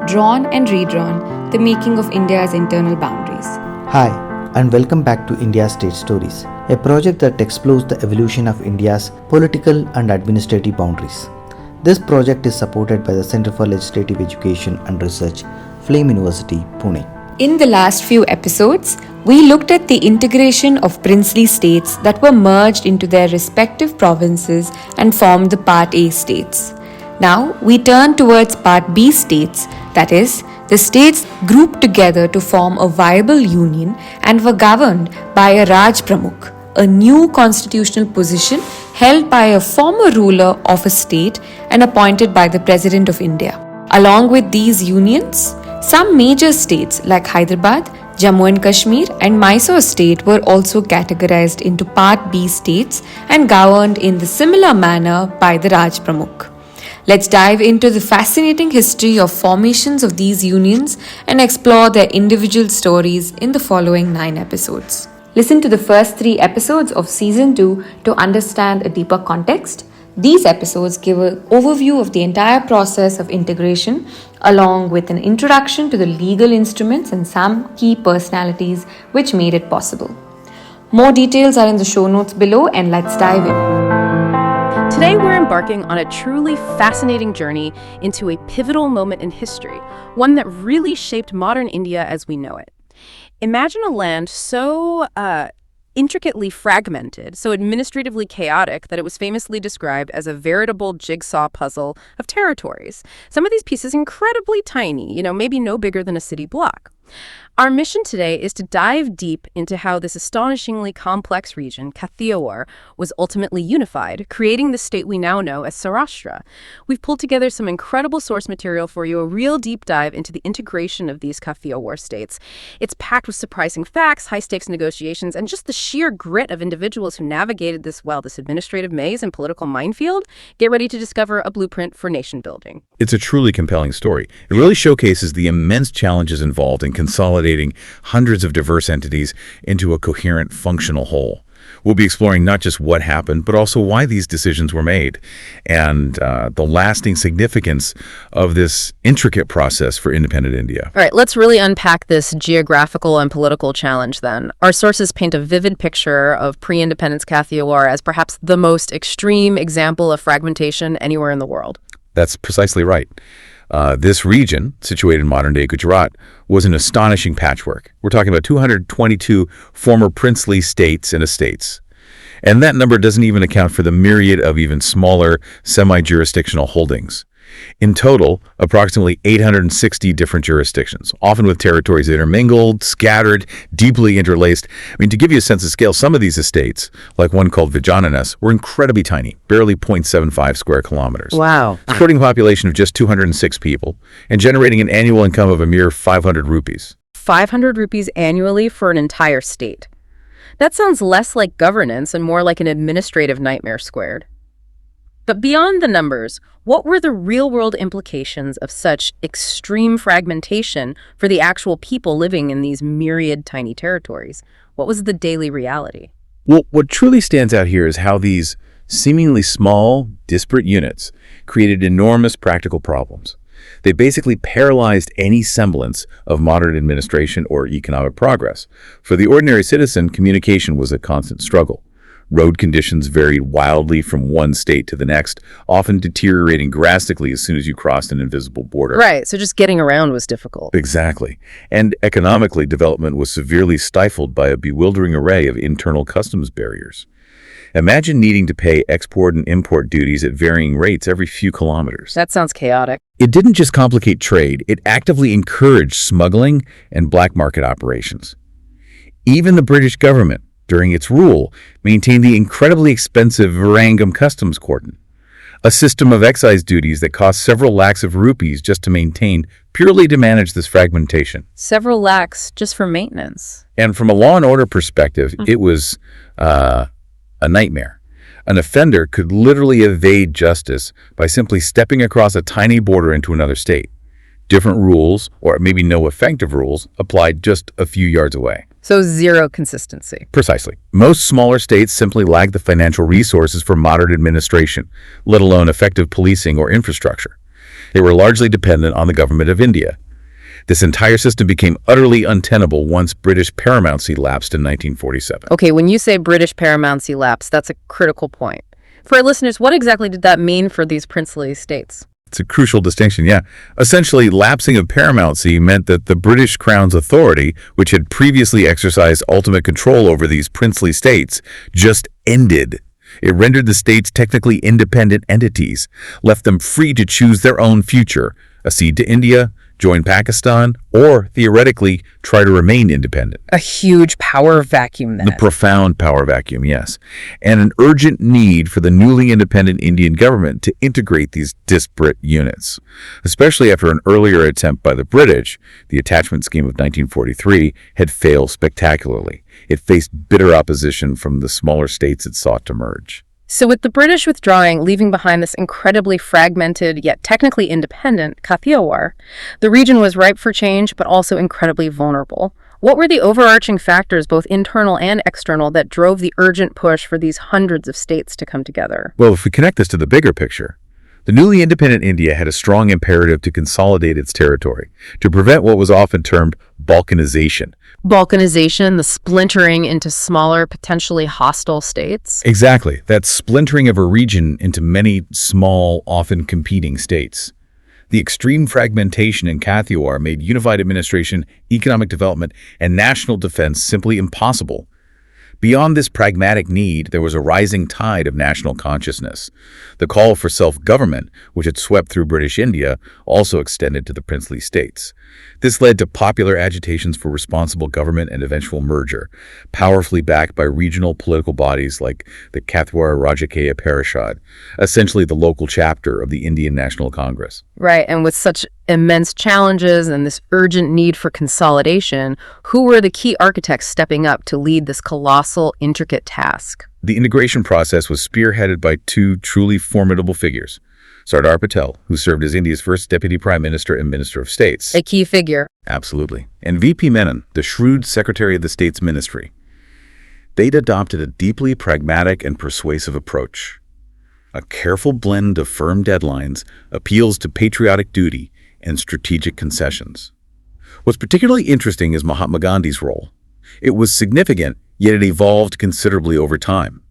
drawn and redrawn, the making of India's internal boundaries. Hi, and welcome back to India's State Stories, a project that explores the evolution of India's political and administrative boundaries. This project is supported by the Center for Legislative Education and Research, Flame University, Pune. In the last few episodes, we looked at the integration of princely states that were merged into their respective provinces and formed the Part A states. Now, we turn towards Part B states, that is, the states grouped together to form a viable union and were governed by a Raj Pramukh, a new constitutional position held by a former ruler of a state and appointed by the President of India. Along with these unions, some major states like Hyderabad, Jammu and Kashmir and Mysore state were also categorized into Part B states and governed in the similar manner by the Raj Pramukh. Let's dive into the fascinating history of formations of these unions and explore their individual stories in the following 9 episodes. Listen to the first 3 episodes of Season 2 to understand a deeper context. These episodes give an overview of the entire process of integration, along with an introduction to the legal instruments and some key personalities which made it possible. More details are in the show notes below, and let's dive in. Today we're embarking on a truly fascinating journey into a pivotal moment in history, one that really shaped modern India as we know it. Imagine a land so intricately fragmented, so administratively chaotic that it was famously described as a veritable jigsaw puzzle of territories. Some of these pieces incredibly tiny, maybe no bigger than a city block. Our mission today is to dive deep into how this astonishingly complex region, Kathiawar, was ultimately unified, creating the state we now know as Saurashtra. We've pulled together some incredible source material for you, a real deep dive into the integration of these Kathiawar states. It's packed with surprising facts, high-stakes negotiations, and just the sheer grit of individuals who navigated this administrative maze and political minefield. Get ready to discover a blueprint for nation building. It's a truly compelling story. It really showcases the immense challenges involved in consolidating hundreds of diverse entities into a coherent, functional whole. We'll be exploring not just what happened, but also why these decisions were made, and the lasting significance of this intricate process for independent India. All right, let's really unpack this geographical and political challenge then. Our sources paint a vivid picture of pre-independence Kathiawar as perhaps the most extreme example of fragmentation anywhere in the world. That's precisely right. This region, situated in modern-day Gujarat, was an astonishing patchwork. We're talking about 222 former princely states and estates. And that number doesn't even account for the myriad of even smaller semi-jurisdictional holdings. In total, approximately 860 different jurisdictions, often with territories intermingled, scattered, deeply interlaced. To give you a sense of scale, some of these estates, like one called Vijayananas, were incredibly tiny, barely 0.75 square kilometers. Wow. Supporting a population of just 206 people and generating an annual income of a mere 500 rupees. 500 rupees annually for an entire state. That sounds less like governance and more like an administrative nightmare squared. But beyond the numbers, what were the real-world implications of such extreme fragmentation for the actual people living in these myriad tiny territories? What was the daily reality? Well, what truly stands out here is how these seemingly small, disparate units created enormous practical problems. They basically paralyzed any semblance of modern administration or economic progress. For the ordinary citizen, communication was a constant struggle. Road conditions varied wildly from one state to the next, often deteriorating drastically as soon as you crossed an invisible border. Right, so just getting around was difficult. Exactly. And economically, development was severely stifled by a bewildering array of internal customs barriers. Imagine needing to pay export and import duties at varying rates every few kilometers. That sounds chaotic. It didn't just complicate trade, it actively encouraged smuggling and black market operations. Even the British government, during its rule, maintained the incredibly expensive Virangam customs cordon, a system of excise duties that cost several lakhs of rupees just to maintain, purely to manage this fragmentation. Several lakhs just for maintenance. And from a law and order perspective, it was a nightmare. An offender could literally evade justice by simply stepping across a tiny border into another state. Different rules, or maybe no effective rules, applied just a few yards away. So zero consistency. Precisely. Most smaller states simply lack the financial resources for modern administration, let alone effective policing or infrastructure. They were largely dependent on the government of India. This entire system became utterly untenable once British paramountcy lapsed in 1947. Okay, when you say British paramountcy lapse, that's a critical point. For our listeners, what exactly did that mean for these princely states? It's a crucial distinction, yeah. Essentially, lapsing of paramountcy meant that the British Crown's authority, which had previously exercised ultimate control over these princely states, just ended. It rendered the states technically independent entities, left them free to choose their own future, accede to India, join Pakistan, or, theoretically, try to remain independent. A huge power vacuum then. The profound power vacuum, yes. And an urgent need for the newly independent Indian government to integrate these disparate units. Especially after an earlier attempt by the British, the attachment scheme of 1943 had failed spectacularly. It faced bitter opposition from the smaller states it sought to merge. So with the British withdrawing, leaving behind this incredibly fragmented, yet technically independent Kathiawar, the region was ripe for change, but also incredibly vulnerable. What were the overarching factors, both internal and external, that drove the urgent push for these hundreds of states to come together? Well, if we connect this to the bigger picture, the newly independent India had a strong imperative to consolidate its territory, to prevent what was often termed balkanization. Balkanization, the splintering into smaller, potentially hostile states? Exactly. That splintering of a region into many small, often competing states. The extreme fragmentation in Kathiawar made unified administration, economic development, and national defense simply impossible. Beyond this pragmatic need, there was a rising tide of national consciousness. The call for self-government, which had swept through British India, also extended to the princely states. This led to popular agitations for responsible government and eventual merger, powerfully backed by regional political bodies like the Kathiawar Rajakaya Parishad, essentially the local chapter of the Indian National Congress. Right, and with such immense challenges and this urgent need for consolidation, who were the key architects stepping up to lead this colossal, intricate task? The integration process was spearheaded by two truly formidable figures. Sardar Patel, who served as India's first Deputy Prime Minister and Minister of States. A key figure. Absolutely. And VP Menon, the shrewd Secretary of the State's Ministry. They'd adopted a deeply pragmatic and persuasive approach. A careful blend of firm deadlines, appeals to patriotic duty, and strategic concessions. What's particularly interesting is Mahatma Gandhi's role. It was significant, yet it evolved considerably over time.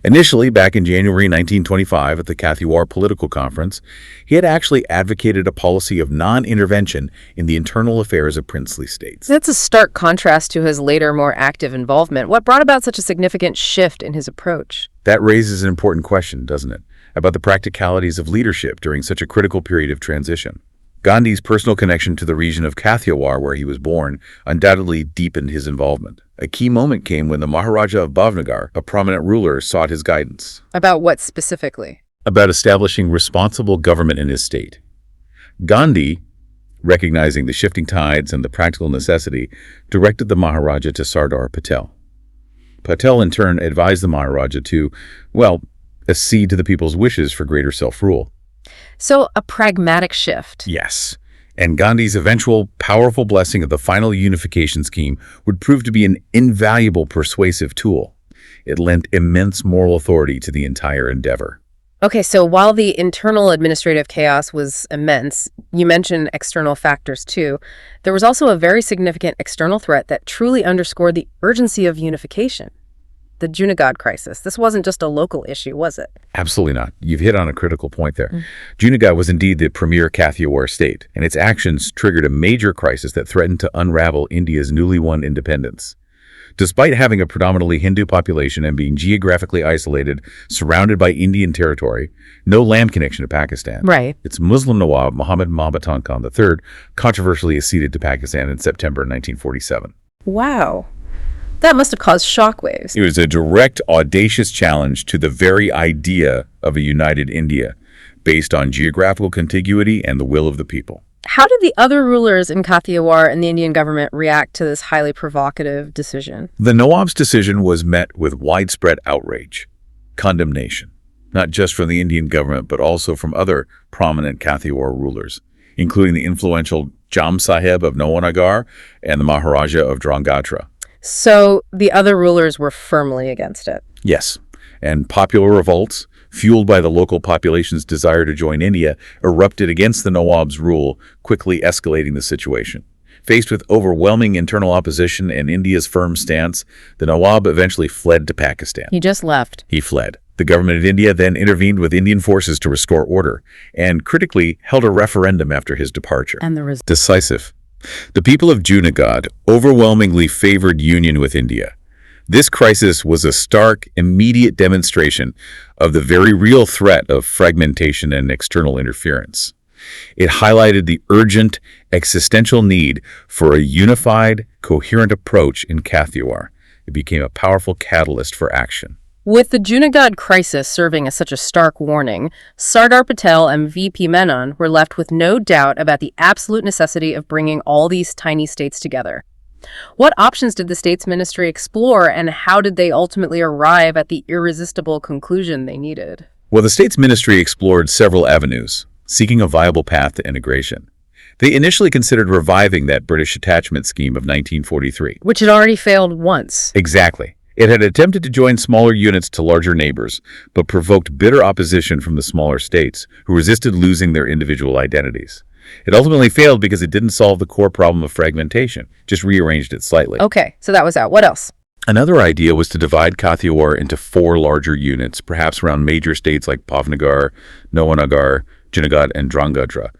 Initially, back in January 1925 at the Kathiawar Political Conference, he had actually advocated a policy of non-intervention in the internal affairs of princely states. That's a stark contrast to his later, more active involvement. What brought about such a significant shift in his approach? That raises an important question, doesn't it, about the practicalities of leadership during such a critical period of transition. Gandhi's personal connection to the region of Kathiawar, where he was born, undoubtedly deepened his involvement. A key moment came when the Maharaja of Bhavnagar, a prominent ruler, sought his guidance. About what specifically? About establishing responsible government in his state. Gandhi, recognizing the shifting tides and the practical necessity, directed the Maharaja to Sardar Patel. Patel, in turn, advised the Maharaja to, accede to the people's wishes for greater self-rule. So, a pragmatic shift. Yes. And Gandhi's eventual powerful blessing of the final unification scheme would prove to be an invaluable persuasive tool. It lent immense moral authority to the entire endeavor. Okay, so while the internal administrative chaos was immense, you mentioned external factors too, there was also a very significant external threat that truly underscored the urgency of unification. The Junagadh crisis. This wasn't just a local issue, was it? Absolutely not. You've hit on a critical point there. Junagadh was indeed the premier Kathiawar state, and its actions triggered a major crisis that threatened to unravel India's newly won independence. Despite having a predominantly Hindu population and being geographically isolated, surrounded by Indian territory, no land connection to Pakistan. Right. Its Muslim Nawab, Muhammad Mabatan Khan III, controversially acceded to Pakistan in September 1947. Wow. That must have caused shockwaves. It was a direct, audacious challenge to the very idea of a united India, based on geographical contiguity and the will of the people. How did the other rulers in Kathiawar and the Indian government react to this highly provocative decision? The Nawab's decision was met with widespread outrage, condemnation, not just from the Indian government, but also from other prominent Kathiawar rulers, including the influential Jam Sahib of Nawanagar and the Maharaja of Drangadhra. So the other rulers were firmly against it. Yes, and popular revolts, fueled by the local population's desire to join India, erupted against the Nawab's rule, quickly escalating the situation. Faced with overwhelming internal opposition and India's firm stance, the Nawab eventually fled to Pakistan. He just left. He fled. The government of India then intervened with Indian forces to restore order, and critically held a referendum after his departure. And the result? Decisive. The people of Junagadh overwhelmingly favored union with India. This crisis was a stark, immediate demonstration of the very real threat of fragmentation and external interference. It highlighted the urgent, existential need for a unified, coherent approach in Kathiawar. It became a powerful catalyst for action. With the Junagadh crisis serving as such a stark warning, Sardar Patel and VP Menon were left with no doubt about the absolute necessity of bringing all these tiny states together. What options did the States Ministry explore, and how did they ultimately arrive at the irresistible conclusion they needed? Well, the States Ministry explored several avenues, seeking a viable path to integration. They initially considered reviving that British attachment scheme of 1943. Which had already failed once. Exactly. It had attempted to join smaller units to larger neighbors, but provoked bitter opposition from the smaller states, who resisted losing their individual identities. It ultimately failed because it didn't solve the core problem of fragmentation, just rearranged it slightly. Okay, so that was out. What else? Another idea was to divide Kathiawar into 4 larger units, perhaps around major states like Bhavnagar, Nawanagar, Junagadh, and Drangadra.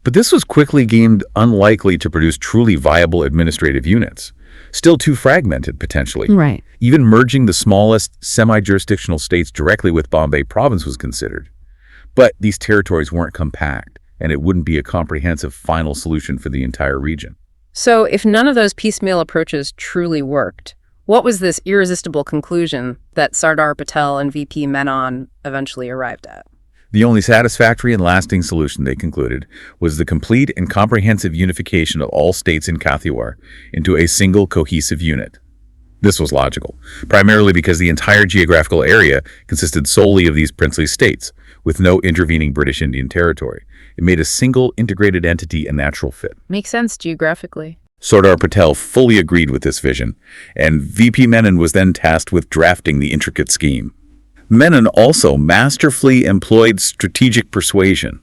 But this was quickly deemed unlikely to produce truly viable administrative units. Still too fragmented, potentially. Right. Even merging the smallest semi-jurisdictional states directly with Bombay province was considered. But these territories weren't compact, and it wouldn't be a comprehensive final solution for the entire region. So if none of those piecemeal approaches truly worked, what was this irresistible conclusion that Sardar Patel and VP Menon eventually arrived at? The only satisfactory and lasting solution, they concluded, was the complete and comprehensive unification of all states in Kathiawar into a single cohesive unit. This was logical, primarily because the entire geographical area consisted solely of these princely states, with no intervening British Indian territory. It made a single integrated entity a natural fit. Makes sense geographically. Sardar Patel fully agreed with this vision, and VP Menon was then tasked with drafting the intricate scheme. Menon also masterfully employed strategic persuasion.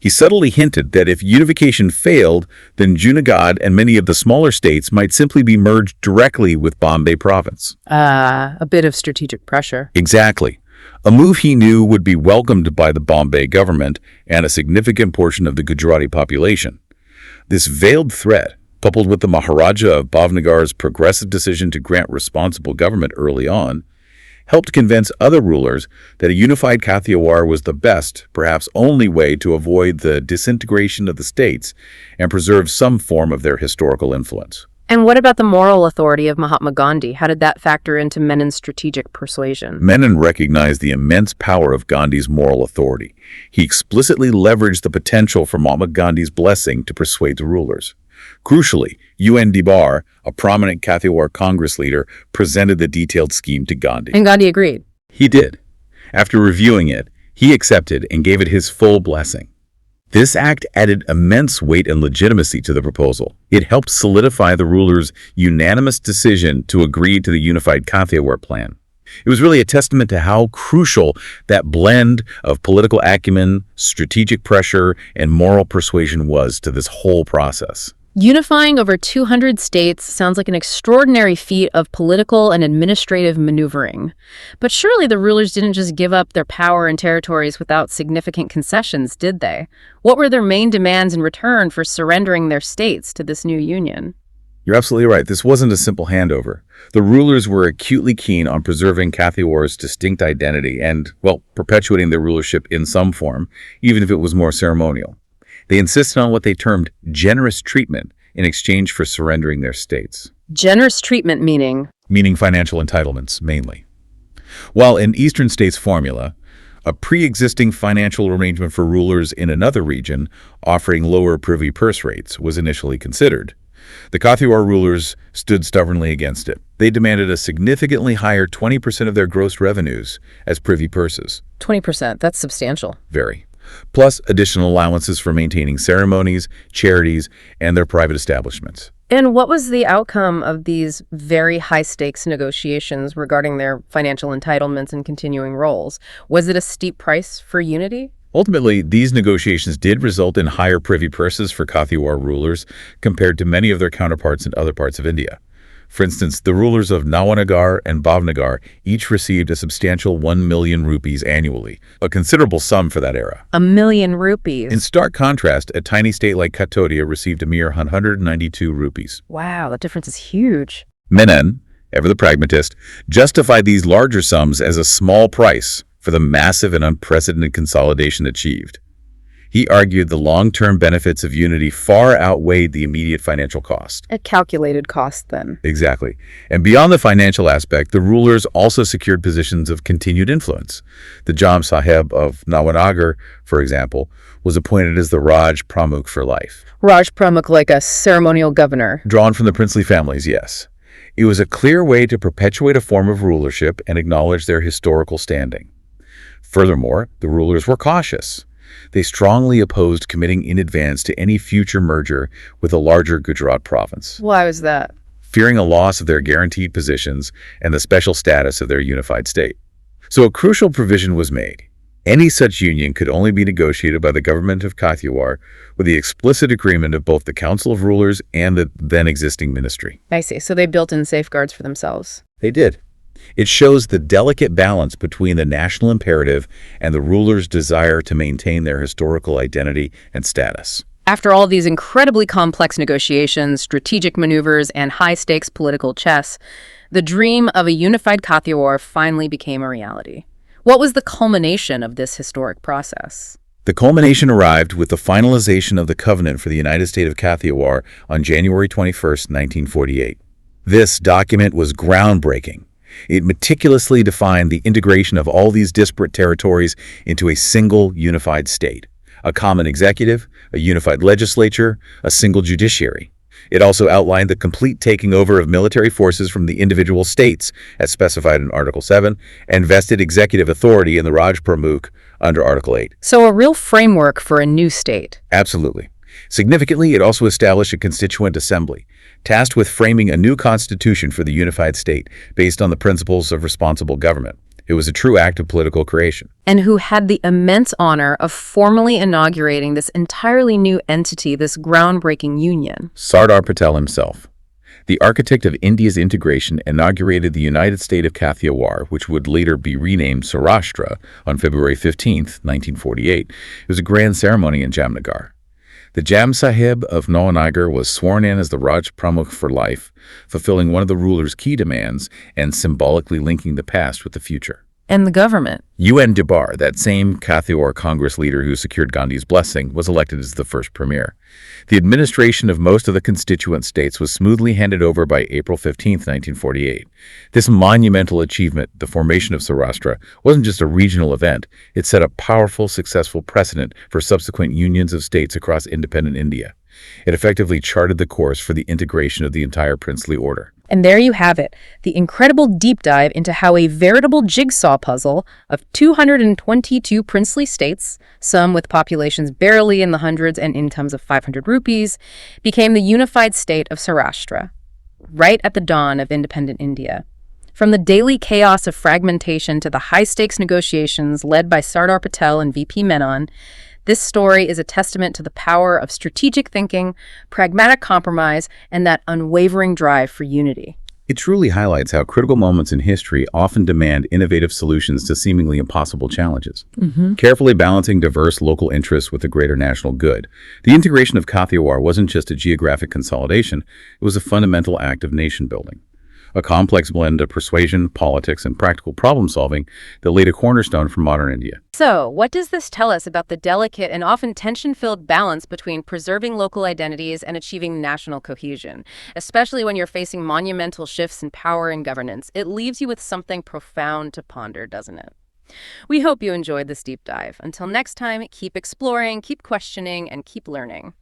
He subtly hinted that if unification failed, then Junagadh and many of the smaller states might simply be merged directly with Bombay province. A bit of strategic pressure. Exactly. A move he knew would be welcomed by the Bombay government and a significant portion of the Gujarati population. This veiled threat, coupled with the Maharaja of Bhavnagar's progressive decision to grant responsible government early on, helped convince other rulers that a unified Kathiawar was the best, perhaps only way to avoid the disintegration of the states and preserve some form of their historical influence. And what about the moral authority of Mahatma Gandhi? How did that factor into Menon's strategic persuasion? Menon recognized the immense power of Gandhi's moral authority. He explicitly leveraged the potential for Mahatma Gandhi's blessing to persuade the rulers. Crucially, UN Dibar, a prominent Kathiawar Congress leader, presented the detailed scheme to Gandhi. And Gandhi agreed. He did. After reviewing it, he accepted and gave it his full blessing. This act added immense weight and legitimacy to the proposal. It helped solidify the rulers' unanimous decision to agree to the unified Kathiawar plan. It was really a testament to how crucial that blend of political acumen, strategic pressure, and moral persuasion was to this whole process. Unifying over 200 states sounds like an extraordinary feat of political and administrative maneuvering. But surely the rulers didn't just give up their power and territories without significant concessions, did they? What were their main demands in return for surrendering their states to this new union? You're absolutely right. This wasn't a simple handover. The rulers were acutely keen on preserving Kathiawar's distinct identity and, well, perpetuating their rulership in some form, even if it was more ceremonial. They insisted on what they termed generous treatment in exchange for surrendering their states. Generous treatment meaning? Meaning financial entitlements, mainly. While in Eastern states' formula, a pre-existing financial arrangement for rulers in another region offering lower privy purse rates was initially considered. The Kathiawar rulers stood stubbornly against it. They demanded a significantly higher 20% of their gross revenues as privy purses. 20%, that's substantial. Very. Plus additional allowances for maintaining ceremonies, charities, and their private establishments. And what was the outcome of these very high-stakes negotiations regarding their financial entitlements and continuing roles? Was it a steep price for unity? Ultimately, these negotiations did result in higher privy purses for Kathiawar rulers compared to many of their counterparts in other parts of India. For instance, the rulers of Nawanagar and Bhavnagar each received a substantial 1 million rupees annually, a considerable sum for that era. 1 million rupees. In stark contrast, a tiny state like Kathodia received a mere 192 rupees. Wow, the difference is huge. Menon, ever the pragmatist, justified these larger sums as a small price for the massive and unprecedented consolidation achieved. He argued the long-term benefits of unity far outweighed the immediate financial cost. A calculated cost, then. Exactly. And beyond the financial aspect, the rulers also secured positions of continued influence. The Jam Sahib of Nawanagar, for example, was appointed as the Raj Pramukh for life. Raj Pramukh, like a ceremonial governor. Drawn from the princely families, yes. It was a clear way to perpetuate a form of rulership and acknowledge their historical standing. Furthermore, the rulers were cautious. They strongly opposed committing in advance to any future merger with a larger Gujarat province, Why was that? fearing a loss of their guaranteed positions and the special status of their unified state. So a crucial provision was made. Any such union could only be negotiated by the government of Kathiawar with the explicit agreement of both the Council of Rulers and the then-existing ministry. I see. So they built in safeguards for themselves. They did. It shows the delicate balance between the national imperative and the rulers' desire to maintain their historical identity and status. After all these incredibly complex negotiations, strategic maneuvers, and high-stakes political chess, the dream of a unified Kathiawar finally became a reality. What was the culmination of this historic process? The culmination arrived with the finalization of the covenant for the United State of Kathiawar on January 21, 1948. This document was groundbreaking. It meticulously defined the integration of all these disparate territories into a single unified state, a common executive, a unified legislature, a single judiciary. It also outlined the complete taking over of military forces from the individual states, as specified in Article 7, and vested executive authority in the Raj Pramukh under Article 8. So a real framework for a new state. Absolutely. Significantly, it also established a constituent assembly, tasked with framing a new constitution for the unified state based on the principles of responsible government. It was a true act of political creation. And who had the immense honor of formally inaugurating this entirely new entity, this groundbreaking union? Sardar Patel himself. The architect of India's integration inaugurated the United State of Kathiawar, which would later be renamed Saurashtra, on February 15, 1948. It was a grand ceremony in Jamnagar. The Jam Sahib of Nawanagar was sworn in as the Raj Pramukh for life, fulfilling one of the ruler's key demands and symbolically linking the past with the future. And the government? UN Debar, that same Kathiawar Congress leader who secured Gandhi's blessing, was elected as the first premier. The administration of most of the constituent states was smoothly handed over by April 15, 1948. This monumental achievement, the formation of Saurashtra, wasn't just a regional event. It set a powerful, successful precedent for subsequent unions of states across independent India. It effectively charted the course for the integration of the entire princely order. And there you have it, the incredible deep dive into how a veritable jigsaw puzzle of 222 princely states, some with populations barely in the hundreds and incomes of 500 rupees, became the unified state of Saurashtra, right at the dawn of independent India. From the daily chaos of fragmentation to the high-stakes negotiations led by Sardar Patel and VP Menon, this story is a testament to the power of strategic thinking, pragmatic compromise, and that unwavering drive for unity. It truly highlights how critical moments in history often demand innovative solutions to seemingly impossible challenges. Carefully balancing diverse local interests with the greater national good. The integration of Kathiawar wasn't just a geographic consolidation, it was a fundamental act of nation building. A complex blend of persuasion, politics, and practical problem-solving that laid a cornerstone for modern India. So, what does this tell us about the delicate and often tension-filled balance between preserving local identities and achieving national cohesion? Especially when you're facing monumental shifts in power and governance, it leaves you with something profound to ponder, doesn't it? We hope you enjoyed this deep dive. Until next time, keep exploring, keep questioning, and keep learning.